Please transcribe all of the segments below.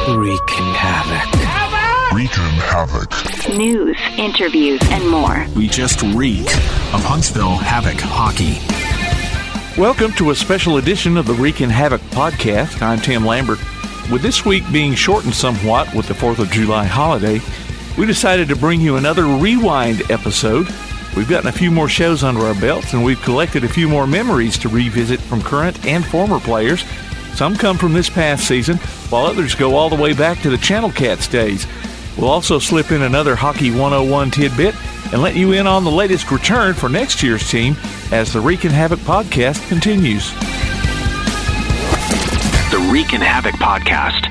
Reekin Havoc. Reekin Havoc. News, interviews, and more. We just reek of Huntsville Havoc hockey. Welcome to a special edition of the Reekin Havoc podcast. I'm Tim Lambert. With this week being shortened somewhat with the 4th of July holiday, we decided to bring you another Rewind episode. We've gotten a few more shows under our belts, and we've collected a few more memories to revisit from current and former players. Some come from this past season, while others go all the way back to the Channel Cats days. We'll also slip in another Hockey 101 tidbit and let you in on the latest return for next year's team as the Reekin Havoc podcast continues. The Reekin Havoc podcast.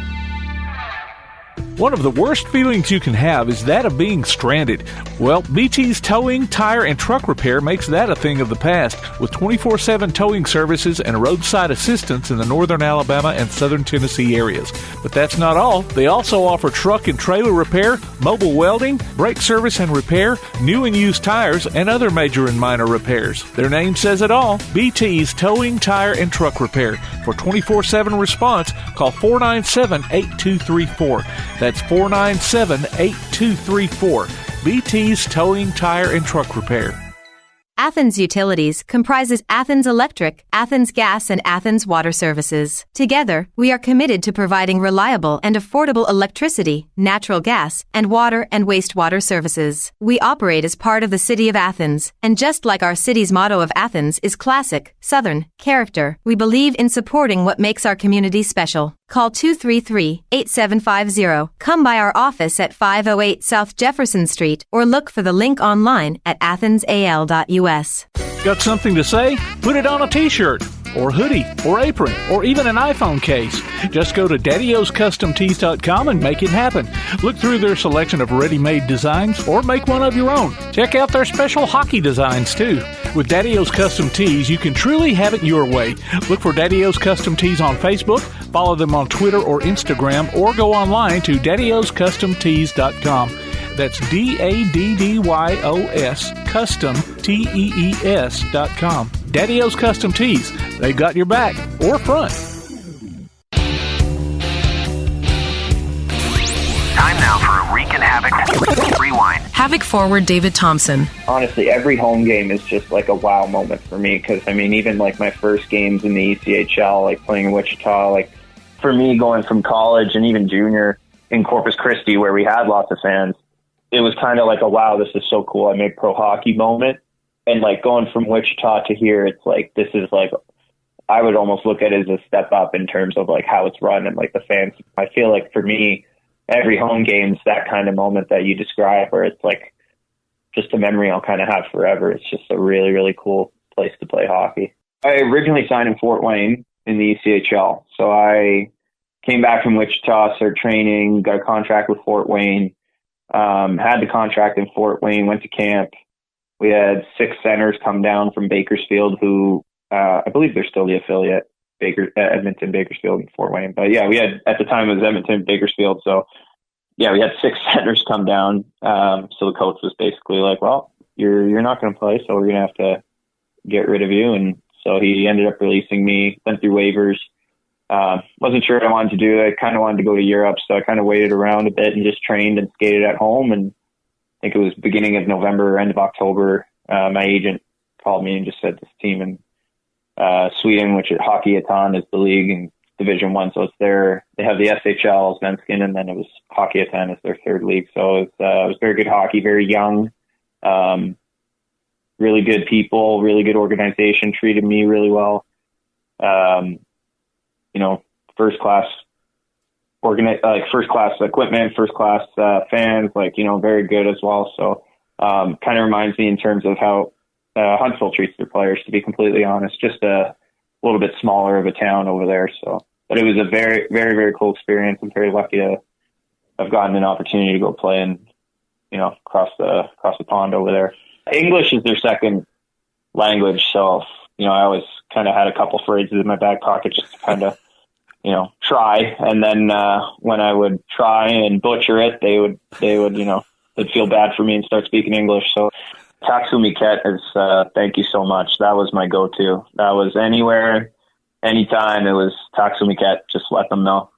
One of the worst feelings you can have is that of being stranded. Well, BT's towing, tire, and truck repair makes that a thing of the past, with 24/7 towing services and roadside assistance in the northern Alabama and southern Tennessee areas. But that's not all. They also offer truck and trailer repair, mobile welding, brake service and repair, new and used tires, and other major and minor repairs. Their name says it all, BT's Towing, Tire, and Truck Repair. For 24/7 response, call 497-8234. That's 497-8234. BT's Towing, Tire, and Truck Repair. Athens Utilities comprises Athens Electric, Athens Gas, and Athens Water Services. Together, we are committed to providing reliable and affordable electricity, natural gas, and water and wastewater services. We operate as part of the City of Athens, and just like our city's motto of Athens is classic, Southern, character, we believe in supporting what makes our community special. Call 233-8750, come by our office at 508 South Jefferson Street, or look for the link online at athensal.us. Got something to say? Put it on a t-shirt, or hoodie, or apron, or even an iPhone case. Just go to daddyoscustomtees.com and make it happen. Look through their selection of ready-made designs, or make one of your own. Check out their special hockey designs, too. With Daddy O's Custom Tees, you can truly have it your way. Look for Daddy O's Custom Tees on Facebook, follow them on Twitter or Instagram, or go online to daddyoscustomtees.com. That's DADDYOS Custom TEES.com. Daddy O's Custom Tees. They've got your back or front. Time now for a Reekin Havoc Rewind. Havoc forward David Thomson. Honestly, every home game is just like a wow moment for me because, I mean, even like my first games in the ECHL, like playing in Wichita, like for me going from college and even junior in Corpus Christi where we had lots of fans, it was kind of like a wow, this is so cool. I made pro hockey moment. And like going from Wichita to here, it's like, this is like, I would almost look at it as a step up in terms of like how it's run and like the fans. I feel like for me, every home game's that kind of moment that you describe where it's like just a memory I'll kind of have forever. It's just a really, really cool place to play hockey. I originally signed in Fort Wayne in the ECHL. So I came back from Wichita, started training, got a contract with Fort Wayne, had the contract in Fort Wayne, went to camp. We had 6 centers come down from Bakersfield who, I believe they're still the affiliate, Edmonton, Bakersfield, and Fort Wayne. But yeah, we had, at the time it was Edmonton, Bakersfield. So yeah, we had 6 centers come down. So the coach was basically like, well, you're not going to play, so we're going to have to get rid of you. And so he ended up releasing me, went through waivers. Wasn't sure what I wanted to do. I kind of wanted to go to Europe. So I kind of waited around a bit and just trained and skated at home. And I think it was beginning of November, end of October. My agent called me and just said this team in Sweden, which is Hockey Etan, is the league in Division 1. So it's there. They have the SHL, Svensken, and then it was Hockey Etan is their 3rd league. So it was very good hockey, very young, really good people, really good organization, treated me really well. First class first class equipment, first class fans, very good as well. So kind of reminds me in terms of how Huntsville treats their players, to be completely honest, just a little bit smaller of a town over there. So, but it was a very, very, very cool experience. I'm very lucky to have gotten an opportunity to go play and, across the pond over there. English is their second language. So, I always kind of had a couple phrases in my back pocket just to kind of, try. And then when I would try and butcher it, they'd feel bad for me and start speaking English. So Taxumiket is thank you so much. That was my go-to. That was anywhere, anytime. It was Taxumiket. Just let them know.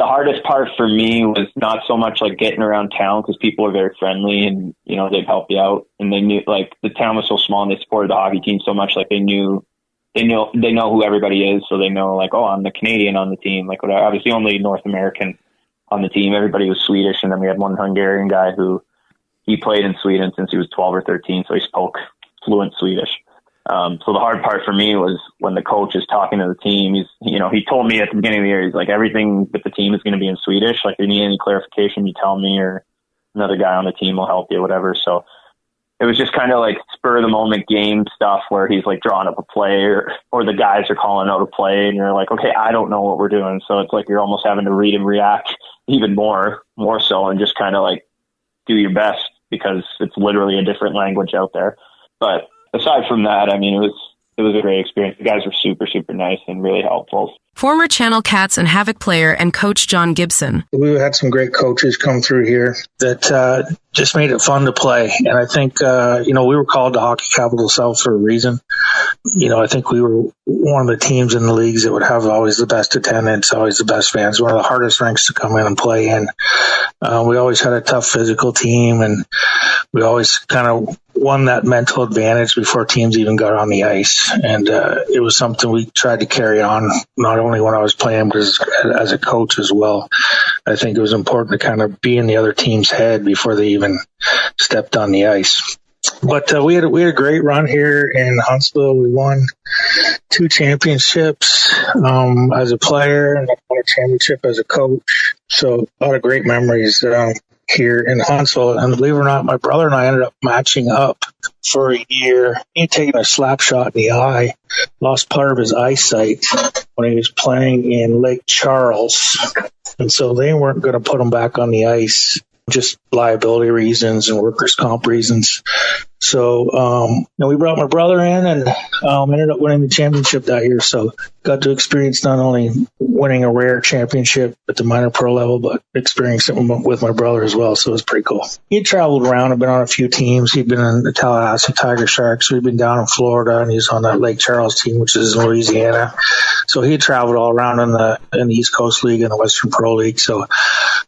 the hardest part for me was not so much like getting around town, because people are very friendly and, you know, they'd help you out. And they knew, like, the town was so small and they supported the hockey team so much, like they know who everybody is. So they know, like, oh, I'm the Canadian on the team. Like, whatever. I was the only North American on the team. Everybody was Swedish. And then we had one Hungarian guy who he played in Sweden since he was 12 or 13. So he spoke fluent Swedish. So the hard part for me was when the coach is talking to the team, he told me at the beginning of the year, he's like, everything with the team is going to be in Swedish. Like, if you need any clarification, you tell me, or another guy on the team will help you, whatever. So it was just kind of like spur of the moment game stuff where he's like drawing up a play, or the guys are calling out a play and you're like, okay, I don't know what we're doing. So it's like you're almost having to read and react even more so, and just kind of like do your best, because it's literally a different language out there. But aside from that, I mean, it was a great experience. The guys were super, super nice and really helpful. Former Channel Cats and Havoc player and coach John Gibson. We had some great coaches come through here that just made it fun to play. And I think, we were called the Hockey Capital South for a reason. I think we were one of the teams in the leagues that would have always the best attendance, always the best fans, one of the hardest rinks to come in and play in. We always had a tough physical team, and we always kind of won that mental advantage before teams even got on the ice. And it was something we tried to carry on, not only when I was playing, but as a coach as well. I think it was important to kind of be in the other team's head before they even stepped on the ice. But we had a great run here in Huntsville. We won 2 championships as a player, and won a championship as a coach. So a lot of great memories here in Huntsville. And believe it or not, my brother and I ended up matching up for a year. He had taken a slap shot in the eye, lost part of his eyesight when he was playing in Lake Charles. And so they weren't going to put him back on the ice, just liability reasons and workers' comp reasons. So we brought my brother in and ended up winning the championship that year. So got to experience not only winning a rare championship at the minor pro level, but experiencing it with my brother as well. So it was pretty cool. He traveled around. I've been on a few teams. He'd been in the Tallahassee Tiger Sharks. We'd been down in Florida, and he was on that Lake Charles team, which is in Louisiana. So he traveled all around in the East Coast League and the Western Pro League. So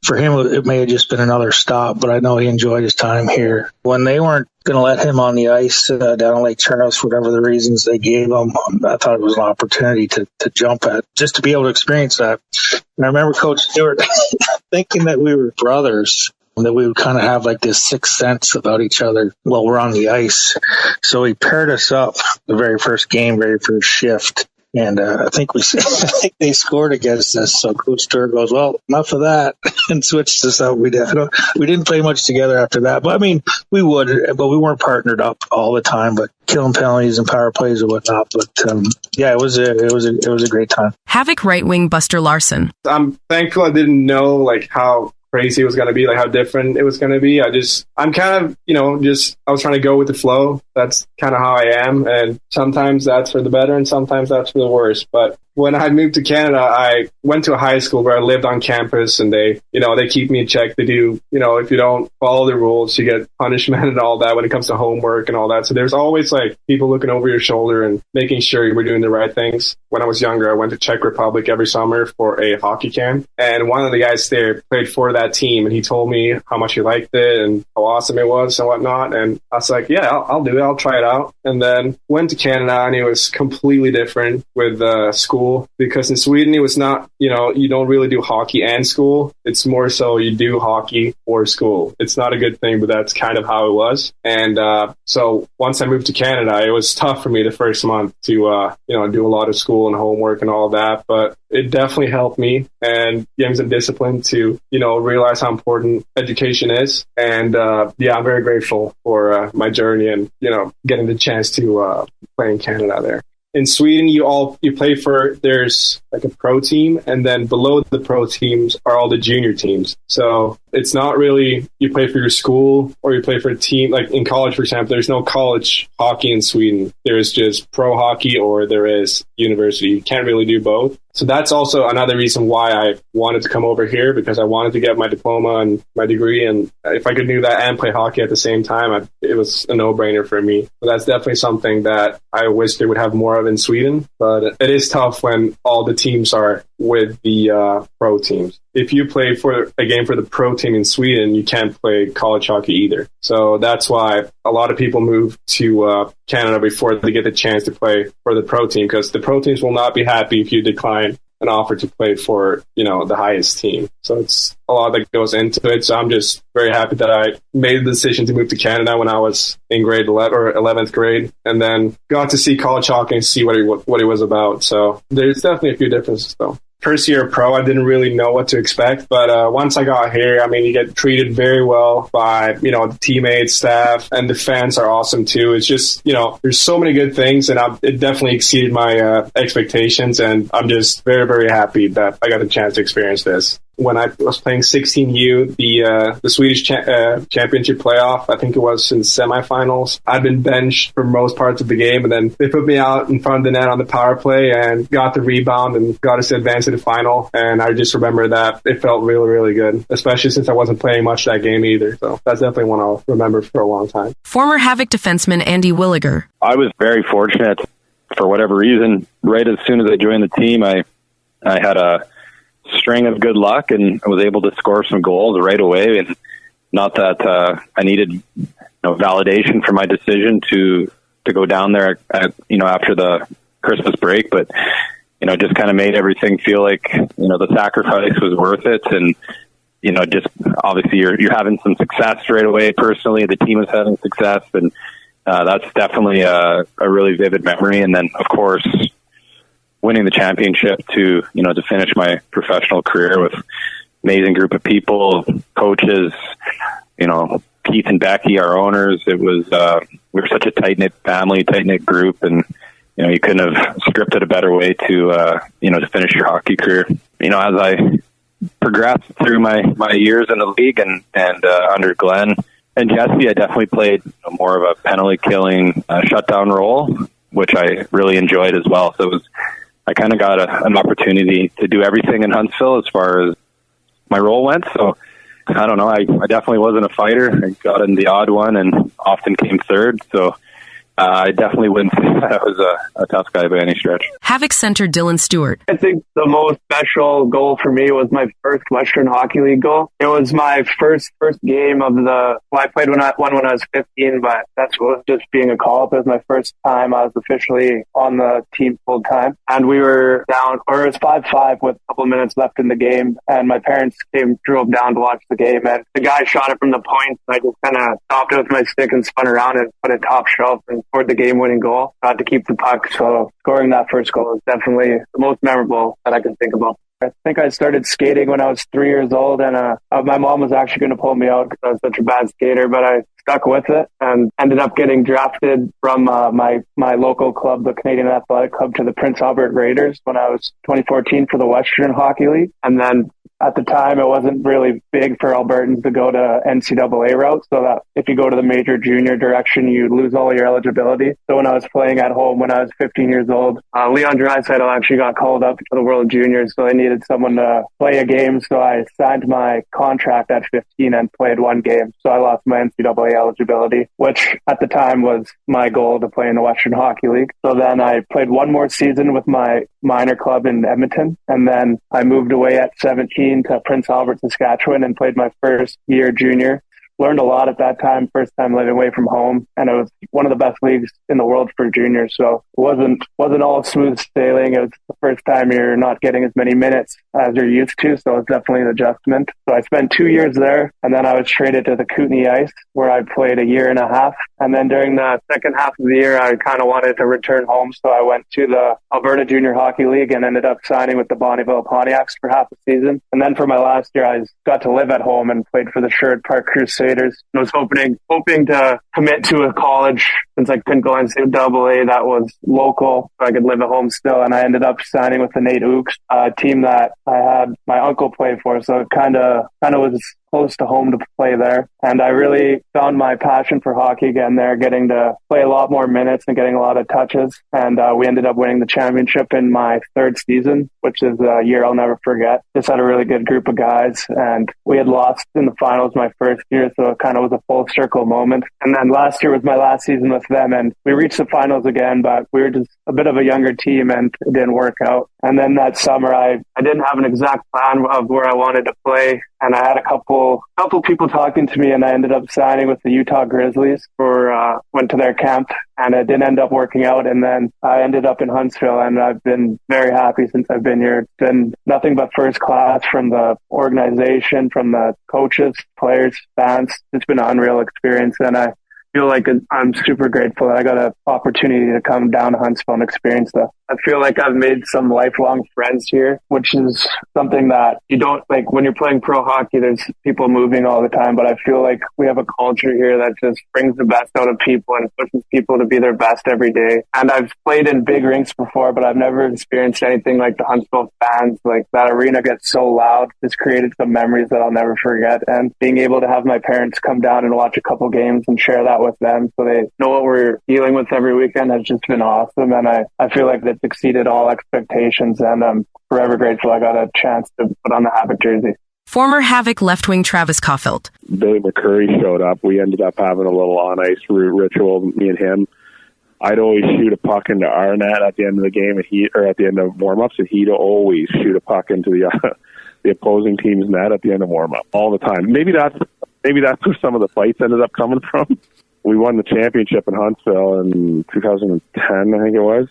for him, it may have just been another stop, but I know he enjoyed his time here. When they weren't going to let him on the ice down in Lake Charles for whatever the reasons they gave him, I thought it was an opportunity to jump at, just to be able to experience that. And I remember Coach Stewart thinking that we were brothers, and that we would kind of have like this sixth sense about each other while we're on the ice. So he paired us up the very first game, very first shift. And I think they scored against us. So Coach Stewart goes, well, enough of that, and switched us out. We didn't play much together after that. But I mean, we would, but we weren't partnered up all the time. But killing penalties and power plays and whatnot. But it was a great time. Havoc right wing Buster Larsson. I'm thankful I didn't know like how crazy it was going to be, like how different it was going to be. I'm kind of, I was trying to go with the flow. That's kind of how I am. And sometimes that's for the better and sometimes that's for the worse. But when I moved to Canada, I went to a high school where I lived on campus, and they keep me in check. They do, if you don't follow the rules, you get punishment and all that when it comes to homework and all that. So there's always like people looking over your shoulder and making sure you were doing the right things. When I was younger, I went to Czech Republic every summer for a hockey camp, and one of the guys there played for that team, and he told me how much he liked it and how awesome it was and whatnot. And I was like, yeah, I'll do it. I'll try it out. And then went to Canada, and it was completely different with school, because in Sweden it was not, you don't really do hockey and school. It's more so you do hockey or school. It's not a good thing, but that's kind of how it was. And so once I moved to Canada, it was tough for me the first month to do a lot of school and homework and all that, but it definitely helped me and gave me some discipline to realize how important education is. And I'm very grateful for my journey and getting the chance to play in Canada there. In Sweden, you play for, there's like a pro team, and then below the pro teams are all the junior teams. So it's not really you play for your school or you play for a team. Like in college, for example, there's no college hockey in Sweden. There's just pro hockey or there is university. You can't really do both. So that's also another reason why I wanted to come over here, because I wanted to get my diploma and my degree. And if I could do that and play hockey at the same time, it was a no-brainer for me. So that's definitely something that I wish they would have more of in Sweden. But it is tough when all the teams are with the pro teams. If you play for a game for the pro team in Sweden, you can't play college hockey either. So that's why a lot of people move to Canada before they get the chance to play for the pro team, because the pro teams will not be happy if you decline an offer to play for, the highest team. So it's a lot that goes into it. So I'm just very happy that I made the decision to move to Canada when I was in grade 11 or 11th grade, and then got to see college hockey and see what it was about. So there's definitely a few differences though. First year pro, I didn't really know what to expect, but once I got here, you get treated very well by, the teammates, staff, and the fans are awesome too. It's just, there's so many good things, and it definitely exceeded my expectations, and I'm just very, very happy that I got the chance to experience this. When I was playing 16U, the Swedish championship playoff, I think it was in semifinals, I'd been benched for most parts of the game, and then they put me out in front of the net on the power play and got the rebound and got us to advance to the final. And I just remember that it felt really, really good, especially since I wasn't playing much that game either. So that's definitely one I'll remember for a long time. Former Havoc defenseman Andy Willigar. I was very fortunate for whatever reason. Right as soon as I joined the team, I had a string of good luck and I was able to score some goals right away. And not that I needed validation for my decision to go down there after the Christmas break, but just kind of made everything feel like the sacrifice was worth it. And just obviously you're having some success right away personally, the team is having success, and that's definitely a really vivid memory. And then of course winning the championship to finish my professional career with amazing group of people, coaches, Keith and Becky, our owners. It was, we were such a tight-knit family, tight-knit group, and, you couldn't have scripted a better way to finish your hockey career. As I progressed through my years in the league and under Glenn and Jesse, I definitely played more of a penalty killing shutdown role, which I really enjoyed as well. So I kind of got an opportunity to do everything in Huntsville as far as my role went. So I don't know. I definitely wasn't a fighter. I got in the odd one and often came third. So I definitely wouldn't say that I was a tough guy by any stretch. Havoc center Dylan Stewart. I think the most special goal for me was my first Western Hockey League goal. It was my first game of I played when I was 15, but that's what just being a call-up. It was my first time I was officially on the team full time. And we were down, or it was 5-5 with a couple of minutes left in the game. And my parents drove down to watch the game. And the guy shot it from the point. I just kind of stopped it with my stick and spun around and put it top shelf and scored the game-winning goal. Got to keep the puck. So scoring that first goal is definitely the most memorable that I can think about. I think I started skating when I was 3 years old, and my mom was actually going to pull me out because I was such a bad skater, but I stuck with it and ended up getting drafted from my local club, the Canadian Athletic Club, to the Prince Albert Raiders when I was 2014 for the Western Hockey League. And then at the time, it wasn't really big for Albertans to go to NCAA route, so that if you go to the major junior direction, you lose all your eligibility. So when I was playing at home when I was 15 years old, Leon Draisaitl actually got called up to the World Juniors, so they needed someone to play a game. So I signed my contract at 15 and played one game. So I lost my NCAA eligibility, which at the time was my goal to play in the Western Hockey League. So then I played one more season with my minor club in Edmonton, and then I moved away at 17 to Prince Albert, Saskatchewan, and played my first year junior. Learned a lot at that time, first time living away from home, and it was one of the best leagues in the world for juniors. So it wasn't all smooth sailing. It was the first time you're not getting as many minutes as you're used to, so it's definitely an adjustment. So I spent 2 years there, and then I was traded to the Kootenay Ice, where I played a year and a half. And then during the second half of the year, I kind of wanted to return home, so I went to the Alberta Junior Hockey League and ended up signing with the Bonnyville Pontiacs for half a season. And then for my last year, I got to live at home and played for the Sherwood Park Crusaders. And I was hoping to commit to a college since I couldn't go NCAA that was local, so I could live at home still. And I ended up signing with the Nate Ooks, a team that I had my uncle play for. So it kind of was close to home to play there. And I really found my passion for hockey again there, getting to play a lot more minutes and getting a lot of touches. And we ended up winning the championship in my third season, which is a year I'll never forget. Just had a really good group of guys, and we had lost in the finals my first year, so it kind of was a full circle moment. And then last year was my last season with them, and we reached the finals again, but we were just a bit of a younger team and it didn't work out. And then that summer I didn't have an exact plan of where I wanted to play, and I had a couple people talking to me, and I ended up signing with the Utah Grizzlies went to their camp, and it didn't end up working out. And then I ended up in Huntsville, and I've been very happy since I've been here. It's been nothing but first class from the organization, from the coaches, players, fans. It's been an unreal experience, and I feel like I'm super grateful that I got an opportunity to come down to Huntsville and experience that. I feel like I've made some lifelong friends here, which is something that you don't, like when you're playing pro hockey, there's people moving all the time, but I feel like we have a culture here that just brings the best out of people and pushes people to be their best every day. And I've played in big rinks before, but I've never experienced anything like the Huntsville fans. Like that arena gets so loud. It's created some memories that I'll never forget. And being able to have my parents come down and watch a couple games and share that with them so they know what we're dealing with every weekend has just been awesome. And I feel like that's exceeded all expectations, and I'm forever grateful I got a chance to put on the Havoc jersey. Former Havoc left wing Travis Kauffeldt. Billy McCurry showed up. We ended up having a little on-ice ritual, me and him. I'd always shoot a puck into our net at the end of the game, or at the end of warm-ups, and he'd always shoot a puck into the opposing team's net at the end of warm-up all the time. Maybe that's where some of the fights ended up coming from. We won the championship in Huntsville in 2010, I think it was.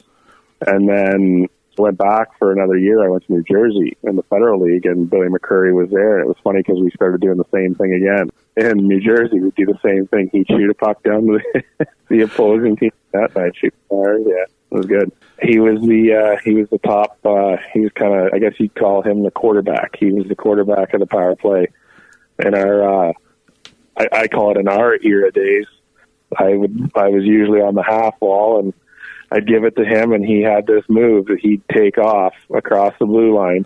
And then went back for another year. I went to New Jersey in the Federal League, and Billy McCurry was there. And it was funny because we started doing the same thing again. In New Jersey, we'd do the same thing. He'd shoot a puck down to the opposing team. That night, shoot fire. Yeah, it was good. He was the top. He was kind of, I guess you'd call him the quarterback. He was the quarterback of the power play. And I call it in our era days. I was usually on the half wall, and I'd give it to him, and he had this move that he'd take off across the blue line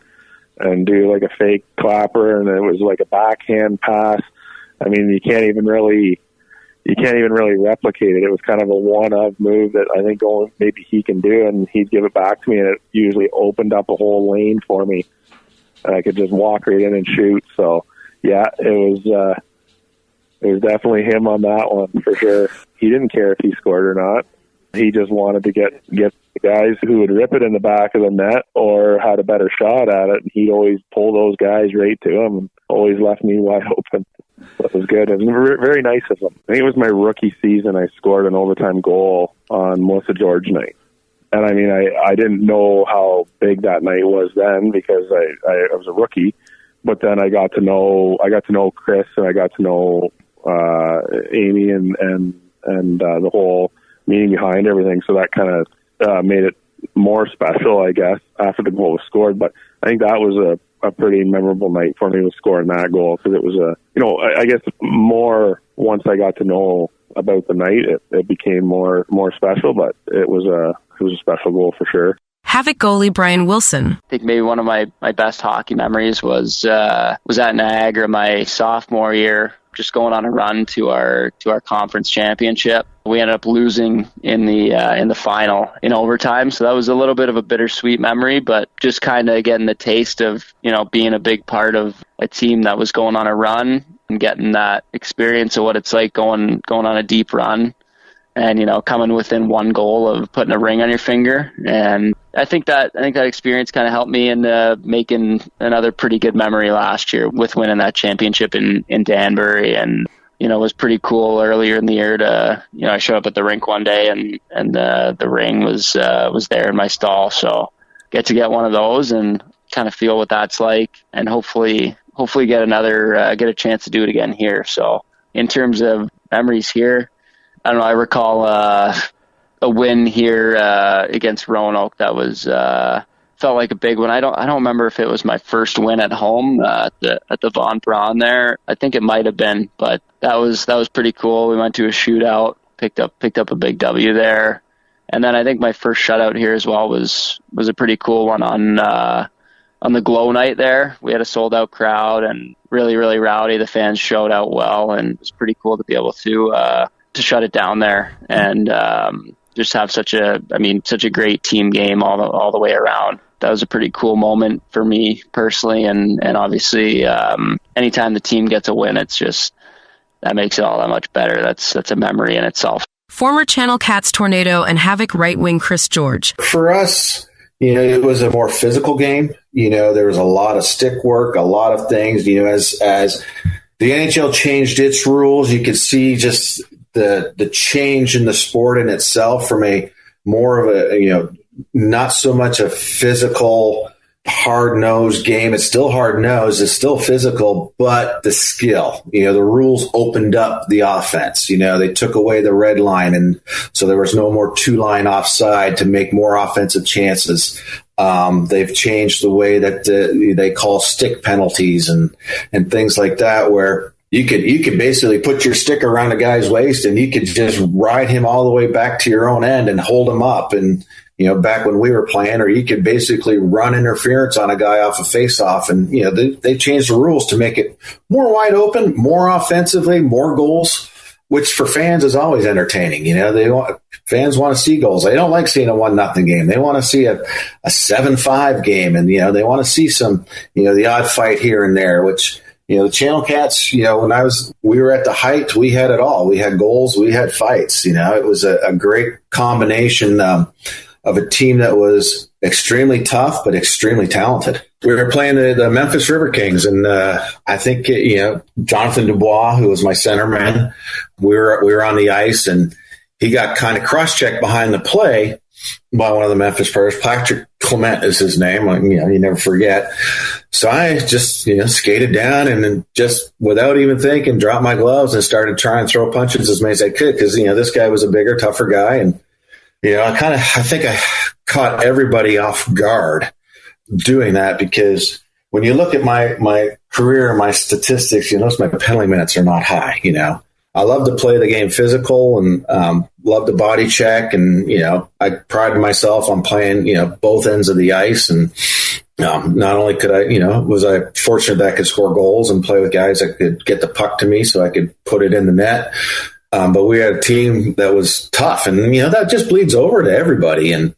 and do like a fake clapper, and it was like a backhand pass. I mean, you can't even really replicate it. It was kind of a one-of move that I think only maybe he can do, and he'd give it back to me, and it usually opened up a whole lane for me, and I could just walk right in and shoot. So, yeah, it was definitely him on that one for sure. He didn't care if he scored or not. He just wanted to get the guys who would rip it in the back of the net or had a better shot at it. And he'd always pull those guys right to him and always left me wide open. That was good. It was very nice of him. I think it was my rookie season. I scored an overtime goal on Melissa George night. And I mean, I didn't know how big that night was then because I was a rookie. But then I got to know Chris, and I got to know Amy and the whole meaning behind everything, so that kind of made it more special, I guess, after the goal was scored. But I think that was a pretty memorable night for me, was scoring that goal, because it was I guess more once I got to know about the night, it became more special. But it was a special goal for sure. Havoc goalie Brian Wilson. I think maybe one of my best hockey memories was at Niagara my sophomore year, just going on a run to our conference championship. We ended up losing in the final in overtime, so that was a little bit of a bittersweet memory, but just kind of getting the taste of, being a big part of a team that was going on a run and getting that experience of what it's like going on a deep run and, coming within one goal of putting a ring on your finger. And I think that experience kind of helped me in making another pretty good memory last year with winning that championship in Danbury. And, it was pretty cool earlier in the year to, I showed up at the rink one day and the ring was there in my stall. So get one of those and kind of feel what that's like, and hopefully get a chance to do it again here. So in terms of memories here, I don't know, I recall a win here against Roanoke that was felt like a big one. I don't remember if it was my first win at home at the Von Braun there. I think it might have been, but that was pretty cool. We went to a shootout, picked up a big W there, and then I think my first shutout here as well was a pretty cool one on the Glow night there. We had a sold out crowd and really, really rowdy. The fans showed out well, and it was pretty cool to be able to shut it down there and just have such a great team game all the way around. That was a pretty cool moment for me personally, and obviously anytime the team gets a win, it's just, that makes it all that much better. That's a memory in itself. Former Channel Cats tornado and Havoc right wing Chris George. For us, it was a more physical game. There was a lot of stick work, a lot of things. As the NHL changed its rules, you could see just the change in the sport in itself from a more of a, not so much a physical, hard-nosed game. It's still hard-nosed. It's still physical, but the skill, the rules opened up the offense. They took away the red line, and so there was no more two-line offside to make more offensive chances. They've changed the way that they call stick penalties and things like that, where you could basically put your stick around a guy's waist and you could just ride him all the way back to your own end and hold him up. And back when we were playing, or you could basically run interference on a guy off a face-off. And, they changed the rules to make it more wide open, more offensively, more goals, which for fans is always entertaining. Fans want to see goals. They don't like seeing a 1-0 game. They want to see a 7-5 game. And, they want to see some, the odd fight here and there, which, the Channel Cats, when we were at the height, we had it all. We had goals, we had fights. It was a great combination of a team that was extremely tough, but extremely talented. We were playing the Memphis River Kings, and I think, Jonathan Dubois, who was my centerman, we were on the ice, and he got kind of cross-checked behind the play by one of the Memphis players. Patrick Clement is his name. You never forget. So I just, skated down and then just without even thinking, dropped my gloves and started trying to throw punches as many as I could, because, this guy was a bigger, tougher guy. And, I think I caught everybody off guard doing that, because when you look at my career and my statistics, my penalty minutes are not high. I love to play the game physical and love to body check. And, I pride myself on playing, both ends of the ice. And not only could I, was I fortunate that I could score goals and play with guys that could get the puck to me so I could put it in the net. But we had a team that was tough, and, that just bleeds over to everybody. And,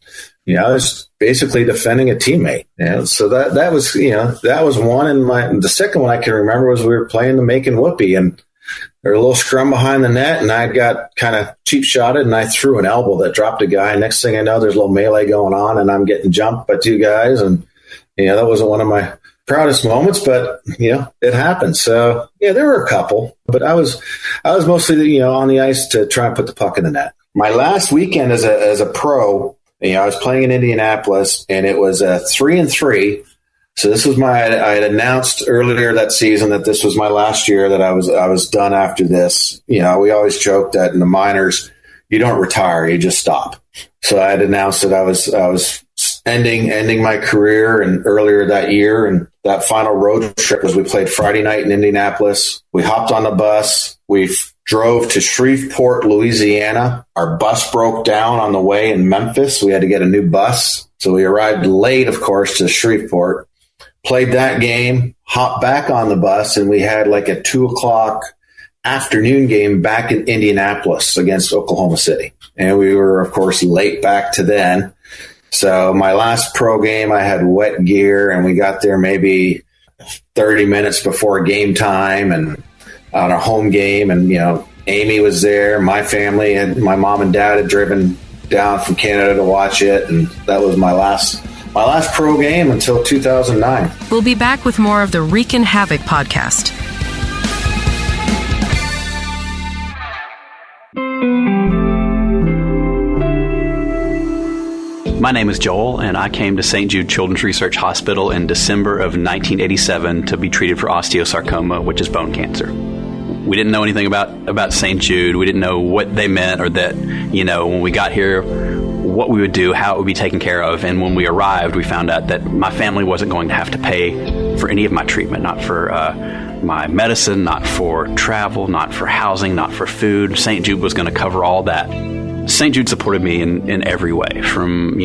I was basically defending a teammate. So that was, that was one. And the second one I can remember was we were playing the Macon Whoopie, and there was a little scrum behind the net, and I got kind of cheap shotted, and I threw an elbow that dropped a guy. Next thing I know, there's a little melee going on, and I'm getting jumped by two guys. And, that wasn't one of my proudest moments, but, it happened. So, there were a couple, but I was mostly, on the ice to try and put the puck in the net. My last weekend as a pro, I was playing in Indianapolis, and it was a 3-3. So this was I had announced earlier that season that this was my last year, that I was done after this. We always joked that in the minors, you don't retire, you just stop. So I had announced that I was ending my career, and earlier that year. And that final road trip was, we played Friday night in Indianapolis. We hopped on the bus. We drove to Shreveport, Louisiana. Our bus broke down on the way in Memphis. We had to get a new bus. So we arrived late, of course, to Shreveport, played that game, hopped back on the bus, and we had like a 2:00 afternoon game back in Indianapolis against Oklahoma City. And we were, of course, late back to then. So my last pro game, I had wet gear, and we got there maybe 30 minutes before game time, and on a home game. And, Amy was there, my family, and my mom and dad had driven down from Canada to watch it. And that was my last pro game until 2009. We'll be back with more of the Reekin Havoc podcast. My name is Joel, and I came to St. Jude Children's Research Hospital in December of 1987 to be treated for osteosarcoma, which is bone cancer. We didn't know anything about St. Jude. We didn't know what they meant, or that, when we got here, what we would do, how it would be taken care of. And when we arrived, we found out that my family wasn't going to have to pay for any of my treatment, not for my medicine, not for travel, not for housing, not for food. St. Jude was going to cover all that. St. Jude supported me in every way, from,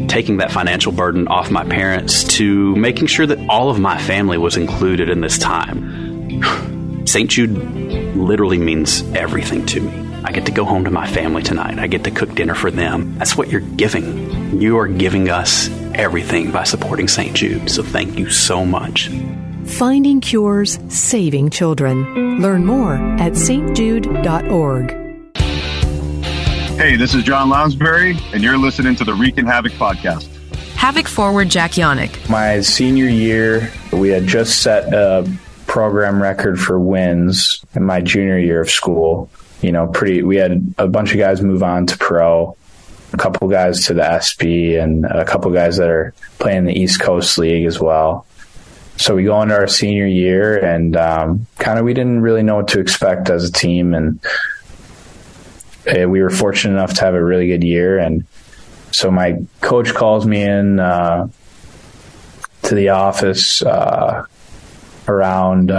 taking that financial burden off my parents to making sure that all of my family was included in this time. St. Jude literally means everything to me. I get to go home to my family tonight. I get to cook dinner for them. That's what you're giving. You are giving us everything by supporting St. Jude. So thank you so much. Finding Cures, Saving Children. Learn more at stjude.org. Hey, this is John Lounsbury, and you're listening to the Reekin Havoc podcast. Havoc forward Jack Jaunich. My senior year, we had just set a program record for wins in my junior year of school. We had a bunch of guys move on to pro, a couple guys to the SB, and a couple guys that are playing the East Coast League as well. So we go into our senior year, and we didn't really know what to expect as a team, and we were fortunate enough to have a really good year. And so my coach calls me in to the office around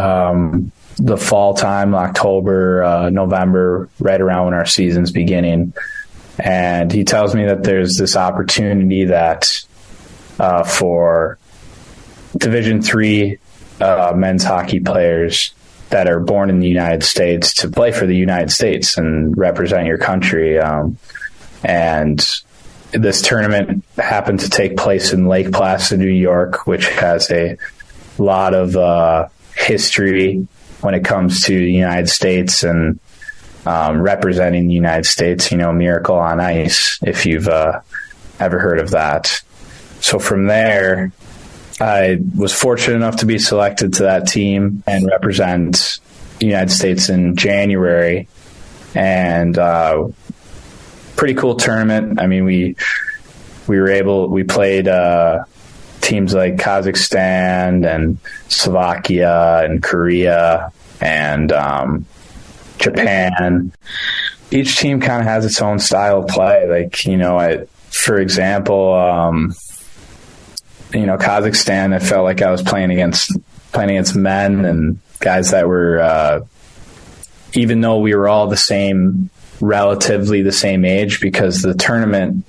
the fall time, October, November, right around when our season's beginning. And he tells me that there's this opportunity that for Division III men's hockey players that are born in the United States to play for the United States and represent your country. And this tournament happened to take place in Lake Placid, New York, which has a lot of history when it comes to the United States and representing the United States, Miracle on Ice, if you've ever heard of that. So from there, I was fortunate enough to be selected to that team and represent the United States in January. And pretty cool tournament. I mean, we played teams like Kazakhstan and Slovakia and Korea and Japan. Each team kind of has its own style of play. For example, Kazakhstan, I felt like I was playing against men and guys that were, even though we were all relatively the same age, because the tournament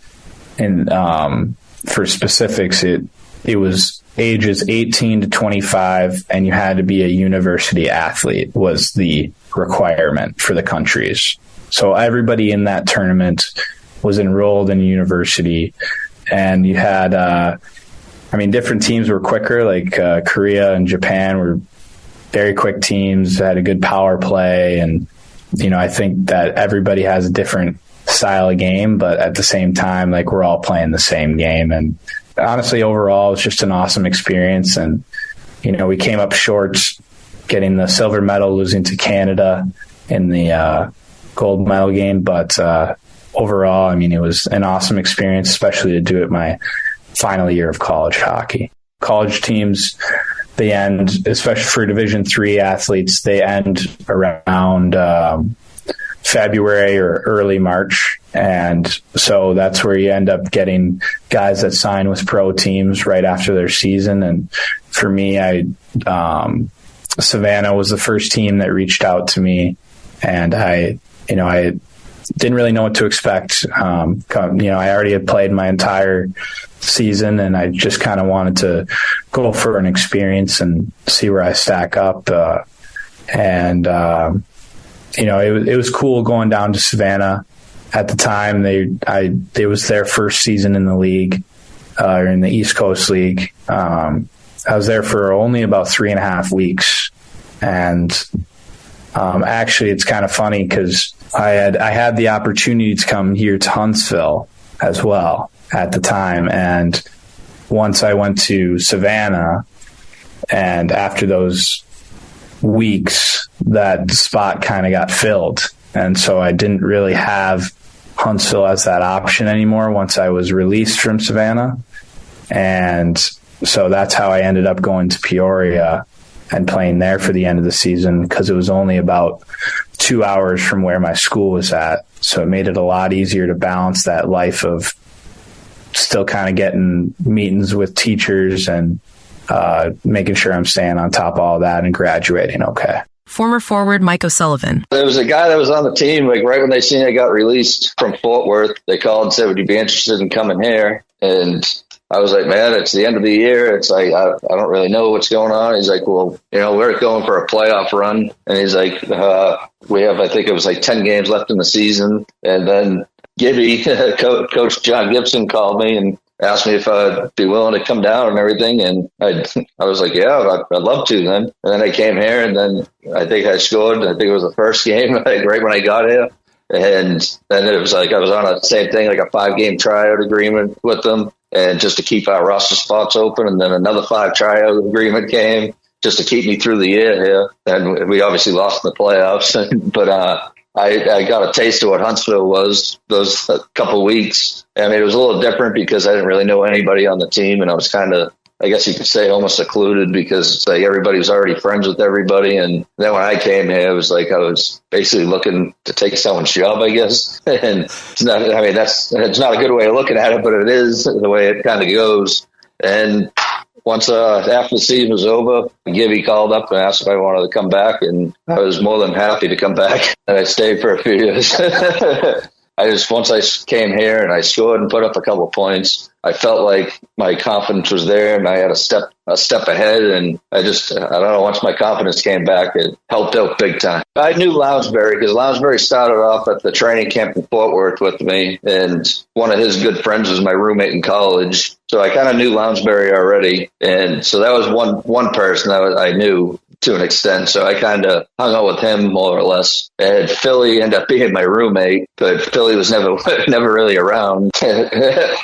for specifics, it was ages 18 to 25, and you had to be a university athlete was the requirement for the countries. So everybody in that tournament was enrolled in university, and you had, different teams were quicker, like Korea and Japan were very quick teams, had a good power play, and, I think that everybody has a different style of game, but at the same time, we're all playing the same game. And honestly, overall, it was just an awesome experience. And, we came up short getting the silver medal, losing to Canada in the gold medal game. But overall, it was an awesome experience, especially to do it my final year of college hockey. College teams, they end, especially for Division III athletes, they end around February or early March. And so that's where you end up getting guys that sign with pro teams right after their season. And for me, Savannah was the first team that reached out to me, and I didn't really know what to expect. I already had played my entire season, and I just kind of wanted to go for an experience and see where I stack up. It was cool going down to Savannah. At the time, it was their first season in the league, or in the East Coast League. I was there for only about 3.5 weeks, and actually, it's kind of funny because I had the opportunity to come here to Huntsville as well at the time, and once I went to Savannah, and after those weeks, that spot kind of got filled, and so I didn't really have Huntsville as that option anymore once I was released from Savannah. And so that's how I ended up going to Peoria and playing there for the end of the season, because it was only about 2 hours from where my school was at. So it made it a lot easier to balance that life of still kind of getting meetings with teachers and making sure I'm staying on top of all that and graduating okay. former forward Mike O'Sullivan. There was a guy that was on the team, like right when they seen I got released from Fort Worth, they called and said, would you be interested in coming here? And I was like, man, it's the end of the year. It's like, I don't really know what's going on. He's like, well, we're going for a playoff run. And he's like, we have, I think it was like 10 games left in the season. And then Gibby, Coach John Gibson called me and asked me if I'd be willing to come down and everything. And I was like, yeah, I'd love to then. And then I came here and then I think I scored. I think it was the first game right when I got here. And then it was like I was on a same thing, like a 5-game tryout agreement with them, and just to keep our roster spots open. And then another 5 tryout agreement came just to keep me through the year here. And we obviously lost in the playoffs, but I got a taste of what Huntsville was those couple of weeks. I mean, it was a little different because I didn't really know anybody on the team, and I was kind of, I guess you could say, almost secluded because it's like everybody was already friends with everybody. And then when I came here, it was like I was basically looking to take someone's job, I guess. And it's not, I mean, it's not a good way of looking at it, but it is the way it kind of goes. And once after the season was over, Gibby called up and asked if I wanted to come back, and I was more than happy to come back. And I stayed for a few years. Once I came here and I scored and put up a couple points, I felt like my confidence was there and I had a step ahead. And I don't know, once my confidence came back, it helped out big time. I knew Lounsbury because Lounsbury started off at the training camp in Fort Worth with me. And one of his good friends was my roommate in college. So I kind of knew Lounsbury already. And so that was one person that I knew to an extent. So I kind of hung out with him more or less. And Philly ended up being my roommate, but Philly was never really around.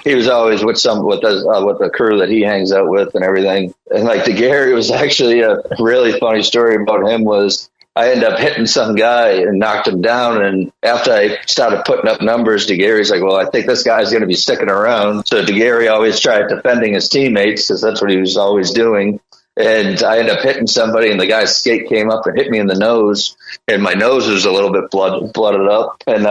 He was always with the crew that he hangs out with and everything. And like DeGary was actually a really funny story about him was I ended up hitting some guy and knocked him down. And after I started putting up numbers, DeGary's like, well, I think this guy's going to be sticking around. So DeGary always tried defending his teammates because that's what he was always doing. And I ended up hitting somebody, and the guy's skate came up and hit me in the nose, and my nose was a little bit blooded up. And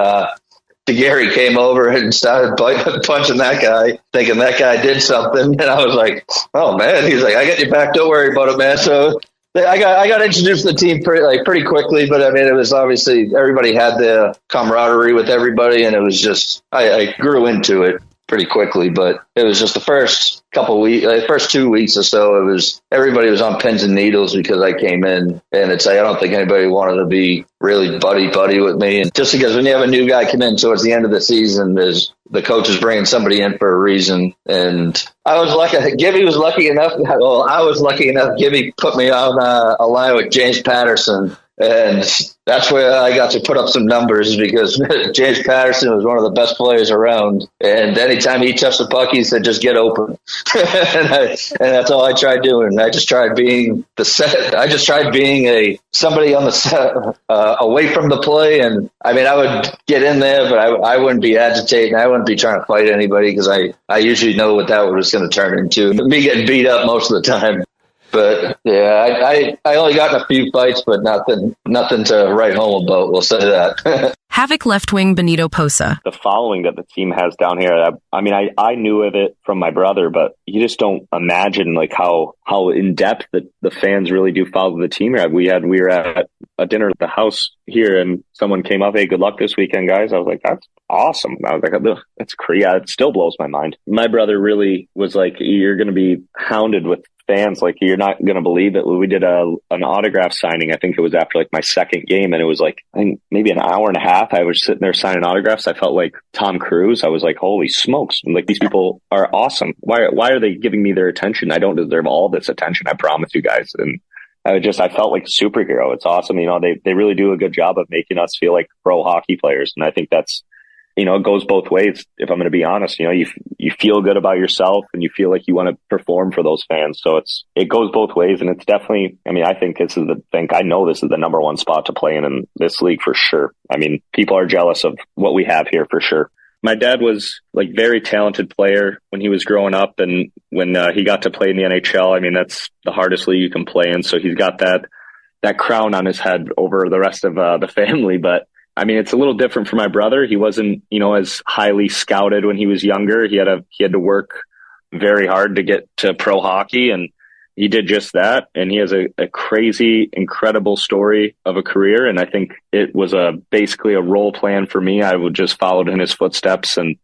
DeGary came over and started punching that guy, thinking that guy did something. And I was like, oh, man. He's like, I got your back. Don't worry about it, man. So I got introduced to the team pretty quickly. But, I mean, it was obviously everybody had their camaraderie with everybody, and it was just I grew into it pretty quickly. But it was just the first couple weeks, the first 2 weeks or so, it was everybody was on pins and needles because I came in, and it's like I don't think anybody wanted to be really buddy with me. And just because when you have a new guy come in towards the end of the season, the coach is bringing somebody in for a reason. And I was lucky. Gibby was lucky enough. Well, I was lucky enough. Gibby put me on a line with James Patterson. And that's where I got to put up some numbers because James Patterson was one of the best players around. And anytime he touched the puck, he said, just get open. and that's all I tried doing. I just tried being somebody on the set, away from the play. And I mean, I would get in there, but I wouldn't be agitating. I wouldn't be trying to fight anybody because I usually know what that was going to turn into. Me getting beat up most of the time. But yeah, I only got in a few fights, but nothing to write home about. We'll say that. Havoc left wing Benito Posa. The following that the team has down here, I mean, I knew of it from my brother, but you just don't imagine like how in depth the fans really do follow the team here. We were at a dinner at the house here, and someone came up, "Hey, good luck this weekend, guys." I was like, "That's awesome." I was like, "That's crazy." It still blows my mind. My brother really was like, "You're going to be hounded with fans, like you're not going to believe it." We did an autograph signing. I think it was after like my second game, and it was like I think maybe an hour and a half. I was sitting there signing autographs. I felt like Tom Cruise. I was like, holy smokes! Like these people are awesome. Why are they giving me their attention? I don't deserve all this attention. I promise you guys. And I felt like a superhero. It's awesome. They really do a good job of making us feel like pro hockey players, and I think that's. It goes both ways. If I'm going to be honest, you feel good about yourself and you feel like you want to perform for those fans. So it goes both ways, and it's definitely. I mean, I think I know this is the number one spot to play in this league for sure. I mean, people are jealous of what we have here for sure. My dad was like very talented player when he was growing up, and when he got to play in the NHL, I mean, that's the hardest league you can play in. So he's got that crown on his head over the rest of the family, but. I mean, it's a little different for my brother. He wasn't, as highly scouted when he was younger. He had to work very hard to get to pro hockey, and he did just that. And he has a crazy, incredible story of a career. And I think it was basically a role plan for me. I would just followed in his footsteps, and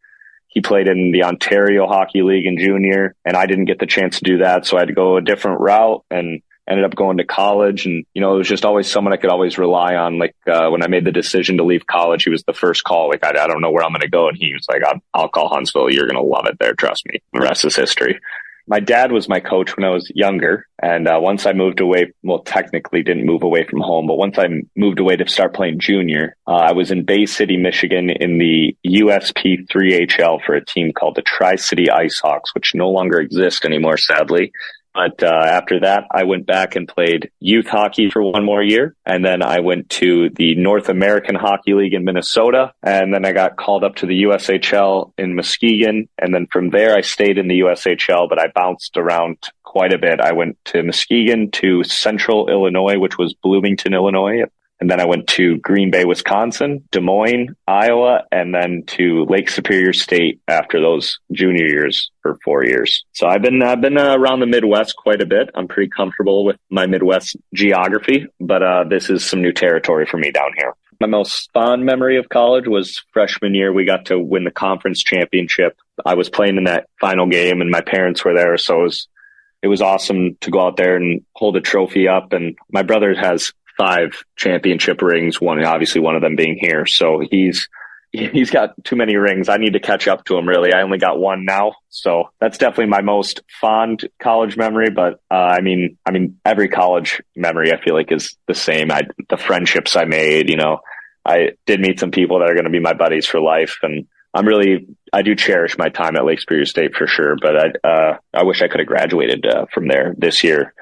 he played in the Ontario Hockey League in junior, and I didn't get the chance to do that. So I had to go a different route and ended up going to college. And, it was just always someone I could always rely on. Like when I made the decision to leave college, he was the first call. Like, I don't know where I'm going to go. And he was like, I'll call Huntsville. You're going to love it there. Trust me. The rest is history. My dad was my coach when I was younger. And once I moved away, well, technically didn't move away from home, but once I moved away to start playing junior, I was in Bay City, Michigan in the USP 3HL for a team called the Tri-City Ice Hawks, which no longer exist anymore, sadly. But after that, I went back and played youth hockey for one more year. And then I went to the North American Hockey League in Minnesota. And then I got called up to the USHL in Muskegon. And then from there, I stayed in the USHL, but I bounced around quite a bit. I went to Muskegon, to Central Illinois, which was Bloomington, Illinois. And then I went to Green Bay, Wisconsin, Des Moines, Iowa, and then to Lake Superior State after those junior years for 4 years. So I've been around the Midwest quite a bit. I'm pretty comfortable with my Midwest geography, but this is some new territory for me down here. My most fond memory of college was freshman year. We got to win the conference championship. I was playing in that final game, and my parents were there, so it was awesome to go out there and hold a trophy up. And my brother has 5 championship rings, one of them being here. So he's got too many rings. I need to catch up to him, really. I only got 1 now. So that's definitely my most fond college memory. But I mean, every college memory I feel like is the same. The friendships I made, I did meet some people that are going to be my buddies for life. And I do cherish my time at Lake Superior State for sure. But I wish I could have graduated from there this year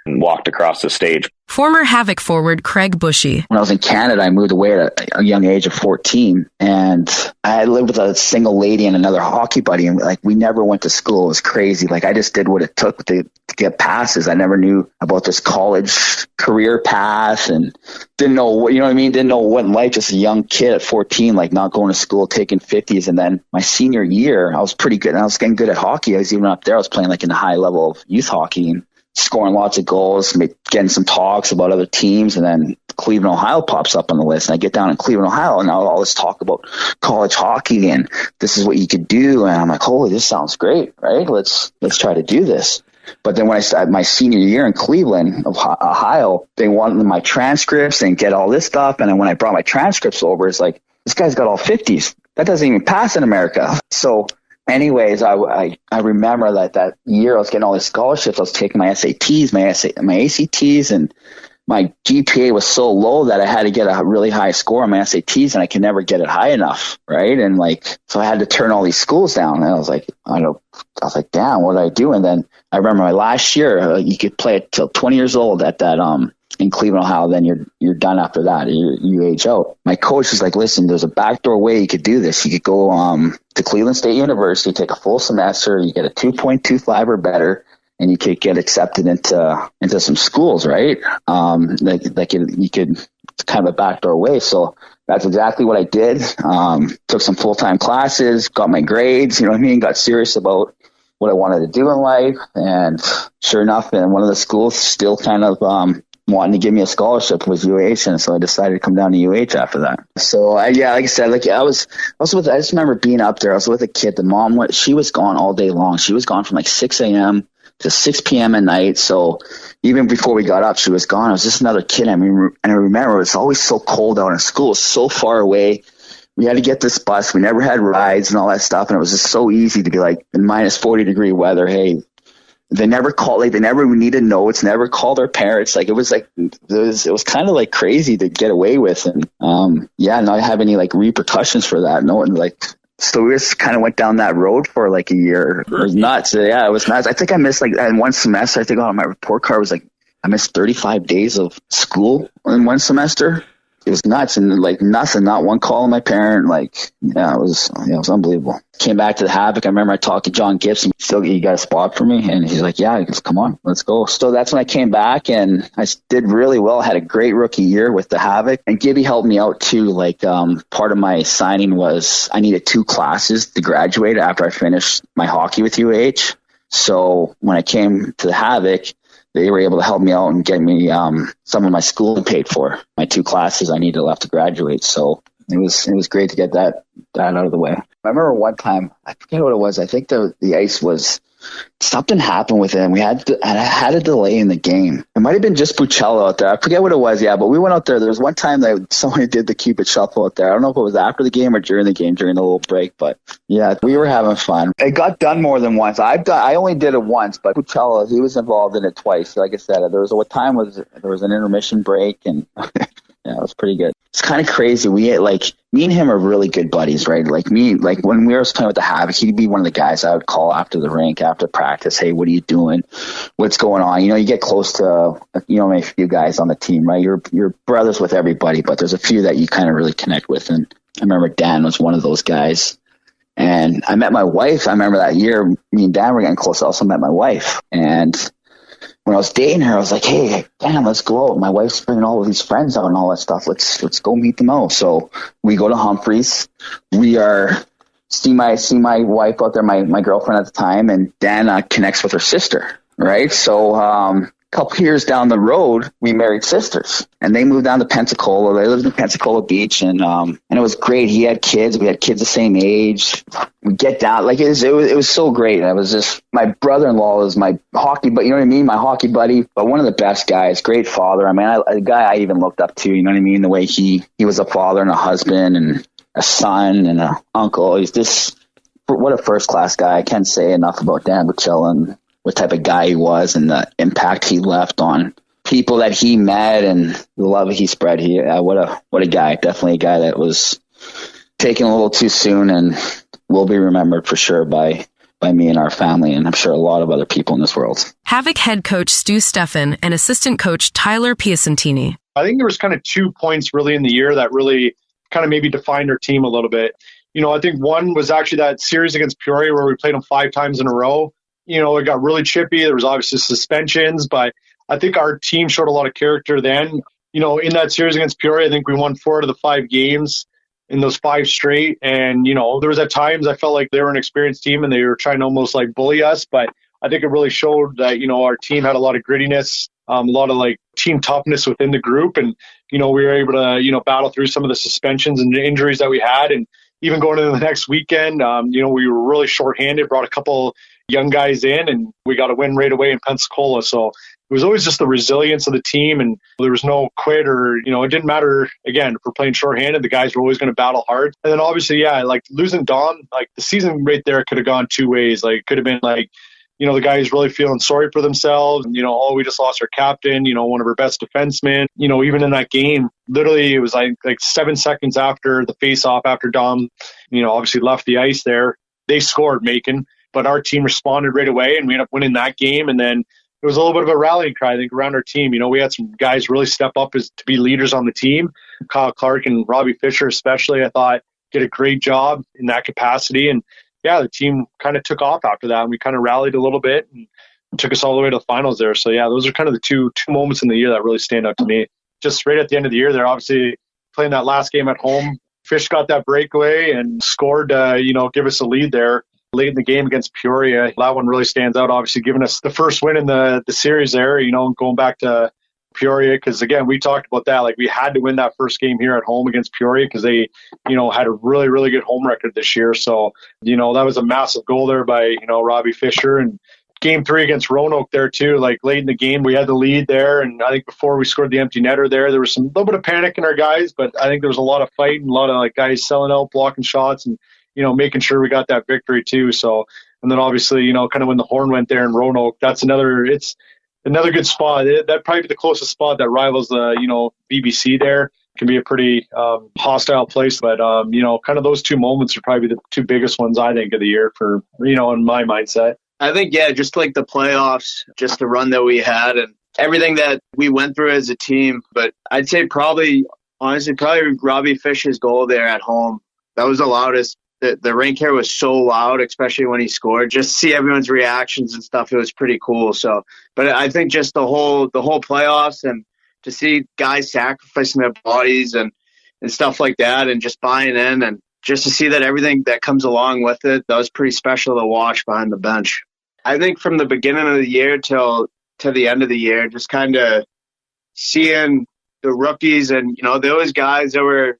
and walked across the stage. Former Havoc forward Craig Bushey. When I was in Canada, I moved away at a young age of 14, and I lived with a single lady and another hockey buddy, and we never went to school. It was crazy. I just did what it took to get passes. I never knew about this college career path and didn't know what, didn't know what in life, just a young kid at 14, not going to school, taking 50s. And then my senior year, I was pretty good, and I was getting good at hockey. I was even up there. I was playing in the high level of youth hockey and scoring lots of goals, getting some talks about other teams, and then Cleveland, Ohio pops up on the list. And I get down in Cleveland, Ohio, and all this talk about college hockey and this is what you could do. And I'm like, holy, this sounds great, right? Let's try to do this. But then when I started my senior year in Cleveland, Ohio, they wanted my transcripts and get all this stuff. And then when I brought my transcripts over, it's like, this guy's got all 50s. That doesn't even pass in America. So anyways, I remember that year I was getting all these scholarships. I was taking my SATs, my ACTs, and my GPA was so low that I had to get a really high score on my SATs, and I could never get it high enough, right? And so I had to turn all these schools down. And I was like, damn, what did I do? And then I remember my last year, you could play it till 20 years old at that in Cleveland, Ohio. Then you're done after that. You age out. My coach was like, listen, there's a backdoor way you could do this. You could go to Cleveland State University, take a full semester, you get a 2.25 or better, and you could get accepted into some schools, right? You could kind of a backdoor way. So that's exactly what I did. Took some full-time classes, got my grades, got serious about what I wanted to do in life. And sure enough, in one of the schools still kind of wanting to give me a scholarship was UH, and so I decided to come down to UH after that. So like I said, I just remember being up there. I was with a kid. The mom she was gone all day long. She was gone from 6 a.m. to 6 p.m. at night. So even before we got up, she was gone. I was just another kid. And I remember it was always so cold out, and school was so far away. We had to get this bus. We never had rides and all that stuff, and it was just so easy to be in minus 40-degree weather. Hey. They never called, they never needed notes, never called their parents. It was kind of crazy to get away with. And, not have any repercussions for that. No one so we just kind of went down that road for a year. It was nuts. Yeah, it was nuts. I think I missed in one semester, I think on my report card was I missed 35 days of school in one semester. It was nuts, and nothing, not one call on my parent. It was unbelievable. Came back to the Havoc. I remember I talked to John Gibson. You got a spot for me? And he's like, yeah, come on, let's go. So that's when I came back, and I did really well. I had a great rookie year with the Havoc, and Gibby helped me out too. Part of my signing was I needed 2 classes to graduate after I finished my hockey with UH. So when I came to the Havoc, they were able to help me out and get me some of my schooling paid for, my 2 classes I needed left to graduate. So it was great to get that out of the way. I remember one time, I forget what it was. I think the ice was, something happened with it, and I had a delay in the game. It might have been just Bucello out there. I forget what it was, yeah, but we went out there. There was one time that someone did the Cupid Shuffle out there. I don't know if it was after the game or during the game, during the little break, but yeah, we were having fun. It got done more than once. I only did it once, but Bucello, he was involved in it twice. Like I said, there was an intermission break, and yeah, it was pretty good. It's kind of crazy. Me and him are really good buddies, right? Like when we were playing with the Havoc, he'd be one of the guys I would call after the rink, after practice. Hey, what are you doing? What's going on? You get close to, a few guys on the team, right? You're brothers with everybody, but there's a few that you kind of really connect with. And I remember Dan was one of those guys. And I met my wife. I remember that year, me and Dan were getting close. I also met my wife. And when I was dating her, I was like, hey, Dan, let's go out. My wife's bringing all of these friends out and all that stuff. Let's go meet them out. So we go to Humphreys. We see my wife out there, my girlfriend at the time, and Dan connects with her sister, right? So a couple years down the road, we married sisters, and they moved down to Pensacola. They lived in Pensacola Beach, and it was great. He had kids. We had kids the same age. We get down, it was so great. I was just, my brother-in-law is my hockey, but you know what I mean? My hockey buddy, but one of the best guys, great father. I mean, a guy I even looked up to, you know what I mean? The way he was a father and a husband and a son and an uncle. He's just, what a first-class guy. I can't say enough about Dan Bucello and what type of guy he was and the impact he left on people that he met and the love he spread. What a guy. Definitely a guy that was taken a little too soon and will be remembered for sure by me and our family, and I'm sure a lot of other people in this world. Havoc head coach Stefan and assistant coach Tyler Piacentini. I think there was kind of 2 points really in the year that really kind of maybe defined our team a little bit. I think one was actually that series against Peoria where we played them 5 times in a row. It got really chippy. There was obviously suspensions, but I think our team showed a lot of character then. In that series against Peoria, I think we won 4 out of the 5 games in those 5 straight. And, there was at times I felt like they were an experienced team and they were trying to almost bully us. But I think it really showed that, our team had a lot of grittiness, a lot of team toughness within the group. And, we were able to, battle through some of the suspensions and injuries that we had. And even going into the next weekend, we were really shorthanded, brought a couple young guys in, and we got a win right away in Pensacola. So it was always just the resilience of the team, and there was no quit or, it didn't matter, again, if we're playing shorthanded, the guys were always going to battle hard. And then obviously, yeah, losing Dom, the season right there could have gone 2 ways. It could have been the guys really feeling sorry for themselves. And, we just lost our captain, one of our best defensemen. Even in that game, literally it was like 7 seconds after the face-off, after Dom, obviously left the ice there, they scored, Macon. But our team responded right away, and we ended up winning that game. And then it was a little bit of a rallying cry, I think, around our team. We had some guys really step up to be leaders on the team. Kyle Clark and Robbie Fisher especially, I thought, did a great job in that capacity. And, yeah, the team kind of took off after that, and we kind of rallied a little bit and took us all the way to the finals there. So, yeah, those are kind of the two moments in the year that really stand out to me. Just right at the end of the year, they're obviously playing that last game at home. Fish got that breakaway and scored, give us a lead there late in the game against Peoria. That one really stands out, obviously giving us the first win in the series there, going back to Peoria. Because, again, we talked about that. We had to win that first game here at home against Peoria because they, had a really, really good home record this year. So, that was a massive goal there by, Robbie Fisher. And Game 3 against Roanoke there, too. Late in the game, we had the lead there. And I think before we scored the empty netter there was some little bit of panic in our guys. But I think there was a lot of fight and a lot of, guys selling out, blocking shots, and making sure we got that victory too. So, and then obviously, kind of when the horn went there in Roanoke, it's another good spot. That'd probably be the closest spot that rivals the, BBC there. It can be a pretty hostile place, but, kind of those 2 moments are probably the 2 biggest ones I think of the year for, in my mindset. I think, yeah, just the playoffs, just the run that we had and everything that we went through as a team. But I'd say probably Robbie Fisher's goal there at home. That was the loudest. The rink here was so loud, especially when he scored. Just to see everyone's reactions and stuff, it was pretty cool. So, but I think just the whole playoffs and to see guys sacrificing their bodies and stuff like that, and just buying in, and just to see that everything that comes along with it, that was pretty special to watch behind the bench. I think from the beginning of the year till to the end of the year, just kind of seeing the rookies and, those guys that were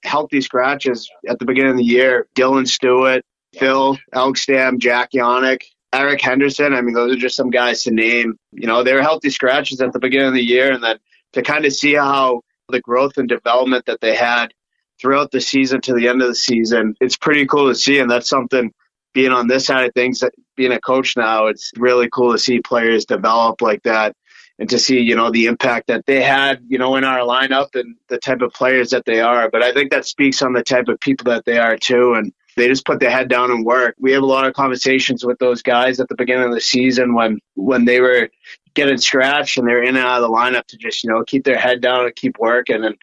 healthy scratches at the beginning of the year, Dylan Stewart, Phil Elkstam, Jack Jaunich, Eric Henderson. I mean, those are just some guys to name. They were healthy scratches at the beginning of the year, and then to kind of see how the growth and development that they had throughout the season to the end of the season, it's pretty cool to see. And that's something, being on this side of things, being a coach now, it's really cool to see players develop like that and to see, the impact that they had, in our lineup and the type of players that they are. But I think that speaks on the type of people that they are too. And they just put their head down and work. We have a lot of conversations with those guys at the beginning of the season when they were getting scratched and they're in and out of the lineup to just, keep their head down and keep working. And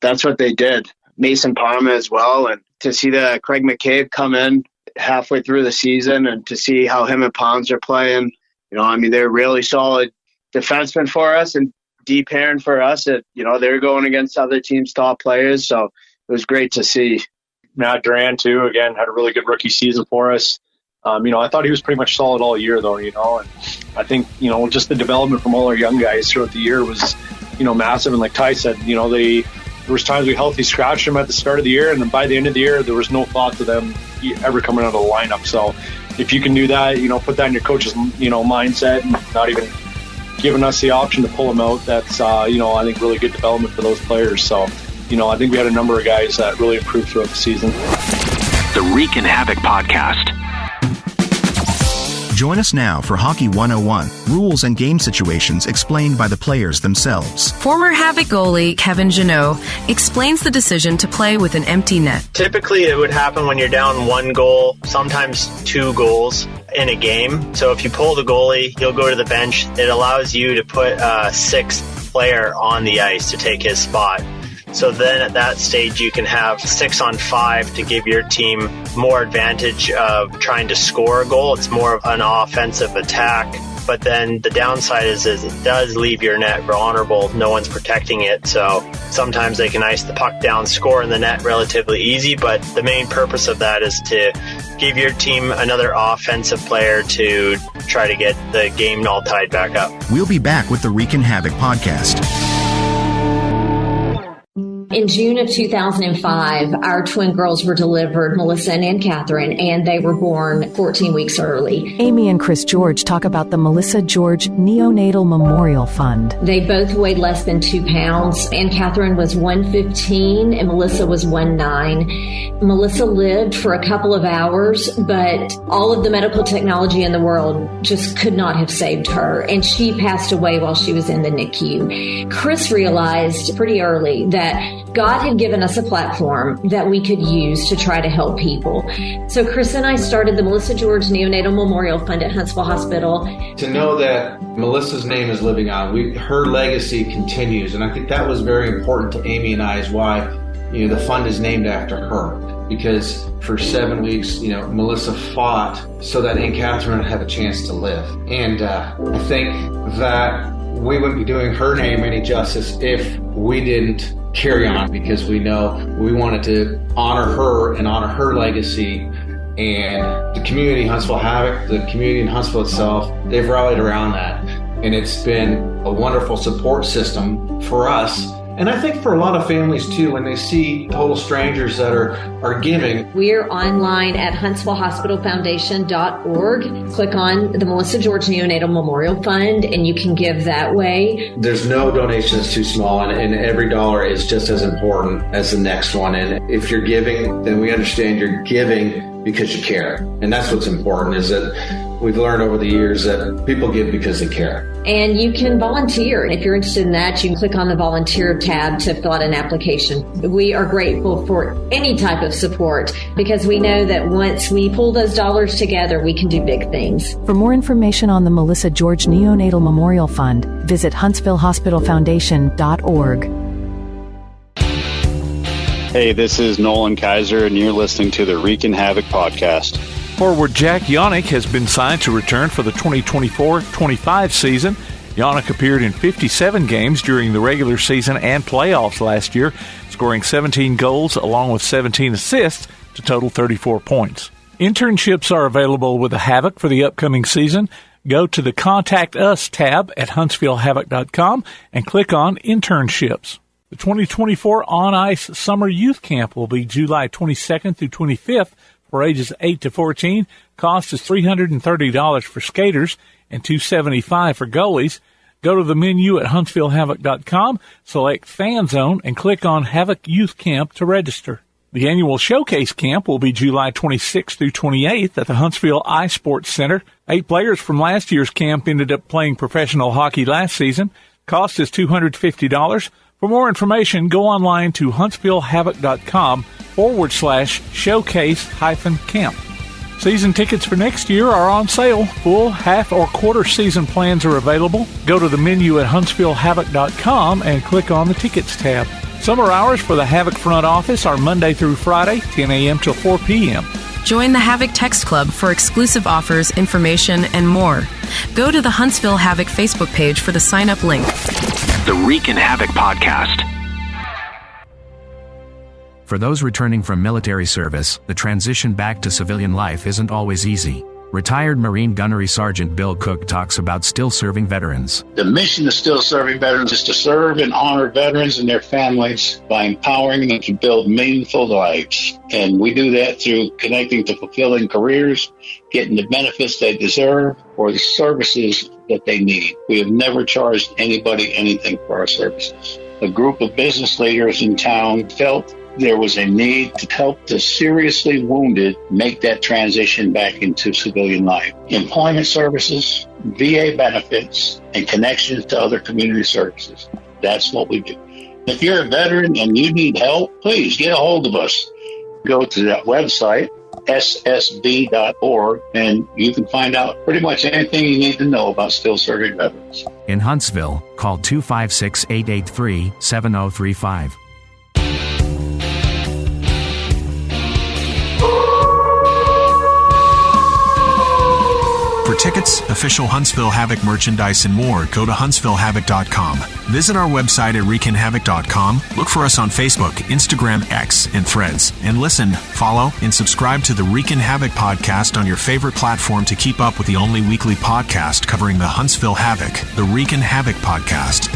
that's what they did. Mason Parma as well. And to see the Craig McCabe come in halfway through the season and to see how him and Pons are playing, they're really solid defensemen for us and deep pairing for us. They're going against other teams' top players. So it was great to see. Matt Duran, too, again, had a really good rookie season for us. I thought he was pretty much solid all year, though, and I think, just the development from all our young guys throughout the year was, massive. And like Ty said, there was times we healthy scratched them at the start of the year, and then by the end of the year, there was no thought to them ever coming out of the lineup. So if you can do that, put that in your coach's, mindset and not even giving us the option to pull them out, that's, I think really good development for those players. So, I think we had a number of guys that really improved throughout the season. The Reekin Havoc Podcast. Join us now for Hockey 101, rules and game situations explained by the players themselves. Former Havoc goalie Kevin Janot explains the decision to play with an empty net. Typically, it would happen when you're down 1 goal, sometimes 2 goals in a game. So if you pull the goalie, he'll go to the bench. It allows you to put a 6th player on the ice to take his spot. So then at that stage, you can have 6-on-5 to give your team more advantage of trying to score a goal. It's more of an offensive attack. But then the downside is it does leave your net vulnerable. No one's protecting it. So sometimes they can ice the puck down, score in the net relatively easy. But the main purpose of that is to give your team another offensive player to try to get the game all tied back up. We'll be back with the Reekin Havoc Podcast. In June of 2005, our twin girls were delivered, Melissa and Ann Catherine, and they were born 14 weeks early. Amy and Chris George talk about the Melissa George Neonatal Memorial Fund. They both weighed less than 2 pounds. Ann Catherine was 115 and Melissa was 1'9". Melissa lived for a couple of hours, but all of the medical technology in the world just could not have saved her, and she passed away while she was in the NICU. Chris realized pretty early that God had given us a platform that we could use to try to help people. So Chris and I started the Melissa George Neonatal Memorial Fund at Huntsville Hospital. To know that Melissa's name is living on, her legacy continues. And I think that was very important to Amy and I, is why, the fund is named after her. Because for 7 weeks, Melissa fought so that Ann Catherine would have a chance to live. And I think that we wouldn't be doing her name any justice if we didn't carry on, because we know we wanted to honor her and honor her legacy. And the community, Huntsville Havoc, the community in Huntsville itself, they've rallied around that. And it's been a wonderful support system for us. And I think for a lot of families too, when they see total strangers that are giving. We're online at HuntsvilleHospitalFoundation.org. Click on the Melissa George Neonatal Memorial Fund and you can give that way. There's no donation that's too small, and every dollar is just as important as the next one. And if you're giving, then we understand you're giving because you care. And that's what's important, is that we've learned over the years that people give because they care. And you can volunteer. If you're interested in that, you can click on the volunteer tab to fill out an application. We are grateful for any type of support, because we know that once we pull those dollars together, we can do big things. For more information on the Melissa George Neonatal Memorial Fund, visit HuntsvilleHospitalFoundation.org. Hey, this is Nolan Kaiser, and you're listening to the Reekin Havoc Podcast. Forward Jack Jaunich has been signed to return for the 2024-25 season. Jaunich appeared in 57 games during the regular season and playoffs last year, scoring 17 goals along with 17 assists to total 34 points. Internships are available with the Havoc for the upcoming season. Go to the Contact Us tab at HuntsvilleHavoc.com and click on Internships. The 2024 On Ice Summer Youth Camp will be July 22nd through 25th for ages 8 to 14. Cost is $330 for skaters and $275 for goalies. Go to the menu at HuntsvilleHavoc.com, select Fan Zone, and click on Havoc Youth Camp to register. The annual Showcase Camp will be July 26th through 28th at the Huntsville iSports Center. 8 players from last year's camp ended up playing professional hockey last season. Cost is $250. For more information, go online to huntsvilleHavoc.com/showcase-camp. Season tickets for next year are on sale. Full, half, or quarter season plans are available. Go to the menu at huntsvilleHavoc.com and click on the Tickets tab. Summer hours for the Havoc front office are Monday through Friday, 10 a.m. till 4 p.m. Join the Havoc Text Club for exclusive offers, information, and more. Go to the Huntsville Havoc Facebook page for the sign-up link. The Reekin Havoc Podcast. For those returning from military service, the transition back to civilian life isn't always easy. Retired Marine Gunnery Sergeant Bill Cook talks about still serving veterans. The mission of still serving veterans is to serve and honor veterans and their families by empowering them to build meaningful lives. And we do that through connecting to fulfilling careers, getting the benefits they deserve, or the services that they need. We have never charged anybody anything for our services. A group of business leaders in town felt there was a need to help the seriously wounded make that transition back into civilian life. Employment services, VA benefits, and connections to other community services. That's what we do. If you're a veteran and you need help, please get a hold of us. Go to that website, ssb.org, and you can find out pretty much anything you need to know about still serving veterans. In Huntsville, call 256-883-7035. For tickets, official Huntsville Havoc merchandise, and more, go to HuntsvilleHavoc.com. Visit our website at ReekinHavoc.com. Look for us on Facebook, Instagram, X, and Threads. And listen, follow, and subscribe to the Reekin Havoc podcast on your favorite platform to keep up with the only weekly podcast covering the Huntsville Havoc, the Reekin Havoc podcast.